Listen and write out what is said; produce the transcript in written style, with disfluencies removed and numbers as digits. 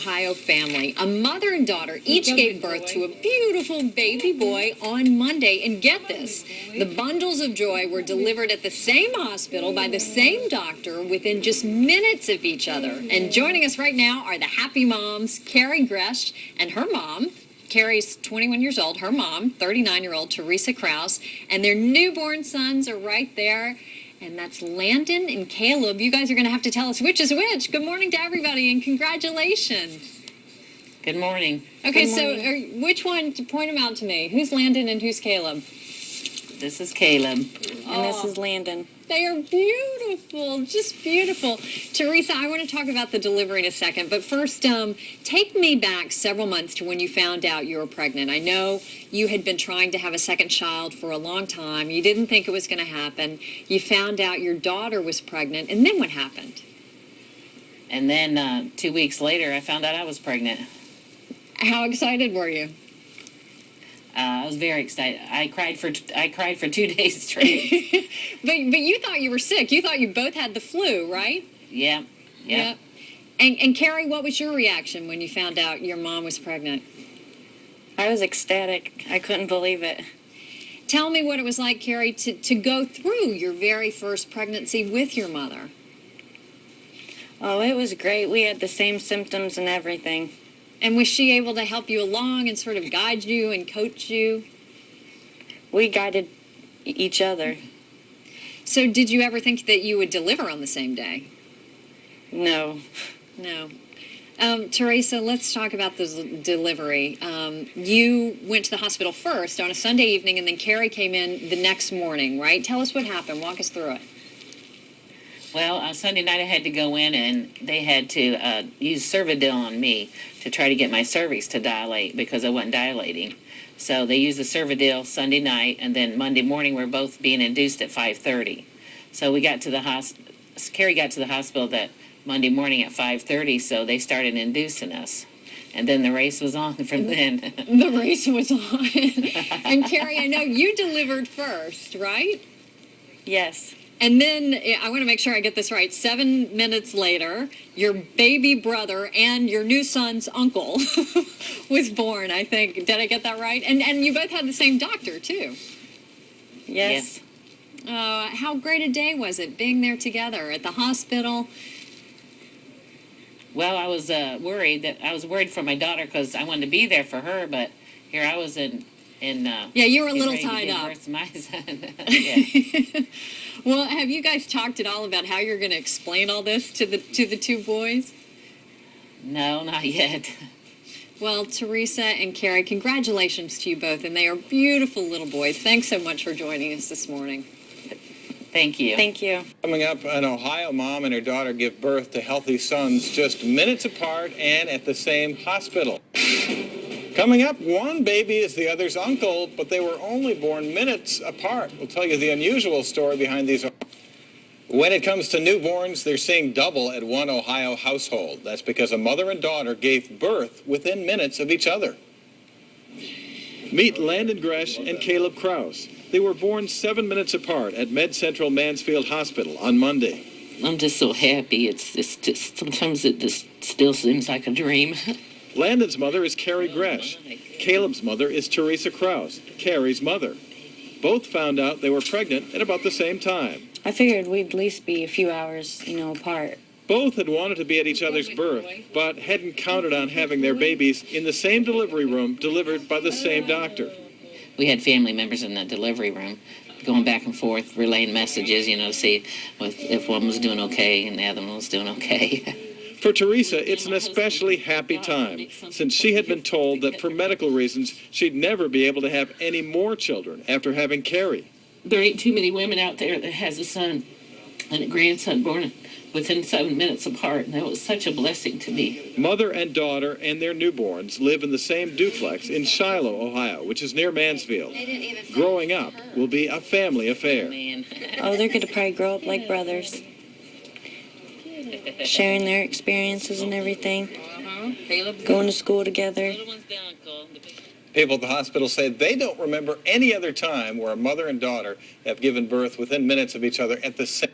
Ohio family. A mother and daughter each gave birth to a beautiful baby boy on Monday. And get this, the bundles of joy were delivered at the same hospital by the same doctor within just minutes of each other. And joining us right now are the happy moms, Carrie Gresh and her mom. Carrie's 21 years old, her mom, 39-year-old Teresa Kraus, and their newborn sons are right there. And that's Landon and Caleb. You guys are going to have to tell us which is which. Good morning to everybody, and congratulations. Good morning. Okay, Good morning. So which one, point them out to me. Who's Landon and who's Caleb? This is Caleb. And this is Landon. They are beautiful, just beautiful. Teresa, I want to talk about the delivery in a second, but first, take me back several months to when you found out you were pregnant. I know you had been trying to have a second child for a long time. You didn't think it was going to happen. You found out your daughter was pregnant, and then what happened? And then 2 weeks later, I found out I was pregnant. How excited were you? I was very excited. I cried for 2 days straight. But you thought you were sick. You thought you both had the flu, right? Yeah. And Carrie, what was your reaction when you found out your mom was pregnant? I was ecstatic. I couldn't believe it. Tell me what it was like, Carrie, to go through your very first pregnancy with your mother. Oh, it was great. We had the same symptoms and everything. And was she able to help you along and sort of guide you and coach you? We guided each other. So did you ever think that you would deliver on the same day? No. No. Teresa, let's talk about the delivery. You went to the hospital first on a Sunday evening, and then Carrie came in the next morning, right? Tell us what happened. Walk us through it. Well, on Sunday night I had to go in, and they had to use Cervidil on me to try to get my cervix to dilate because I wasn't dilating. So they used the Cervidil Sunday night, and then Monday morning we're both being induced at 5:30. So we got to the hospital. Carrie got to the hospital that Monday morning at 5:30, so they started inducing us. And then the race was on from then. The race was on. And Carrie, I know you delivered first, right? Yes. And then, I want to make sure I get this right, 7 minutes later, your baby brother and your new son's uncle was born, I think. Did I get that right? And you both had the same doctor, too. Yes. How great a day was it, being there together at the hospital? Well, I was worried for my daughter because I wanted to be there for her, but here I was in yeah, you were a little tied up. My son. Yeah. Well, have you guys talked at all about how you're going to explain all this to the two boys? No, not yet. Well, Teresa and Carrie, congratulations to you both, and they are beautiful little boys. Thanks so much for joining us this morning. Thank you. Thank you. Coming up, an Ohio mom and her daughter give birth to healthy sons just minutes apart and at the same hospital. Coming up, one baby is the other's uncle, but they were only born minutes apart. We'll tell you the unusual story behind these. When it comes to newborns, they're seeing double at one Ohio household. That's because a mother and daughter gave birth within minutes of each other. Meet Landon Gresh and Caleb Kraus. They were born 7 minutes apart at Med Central Mansfield Hospital on Monday. I'm just so happy. It's just sometimes it just still seems like a dream. Landon's mother is Carrie Gresh. Caleb's mother is Teresa Kraus, Carrie's mother. Both found out they were pregnant at about the same time. I figured we'd at least be a few hours, apart. Both had wanted to be at each other's birth, but hadn't counted on having their babies in the same delivery room delivered by the same doctor. We had family members in the delivery room going back and forth, relaying messages, to see if one was doing okay and the other one was doing okay. For Teresa, it's an especially happy time, since she had been told that for medical reasons, she'd never be able to have any more children after having Carrie. There ain't too many women out there that has a son and a grandson born within 7 minutes apart, and that was such a blessing to me. Mother and daughter and their newborns live in the same duplex in Shiloh, Ohio, which is near Mansfield. Growing up will be a family affair. Oh, they're going to probably grow up like brothers. Sharing their experiences and everything. Going to school together. People at the hospital say they don't remember any other time where a mother and daughter have given birth within minutes of each other at the same.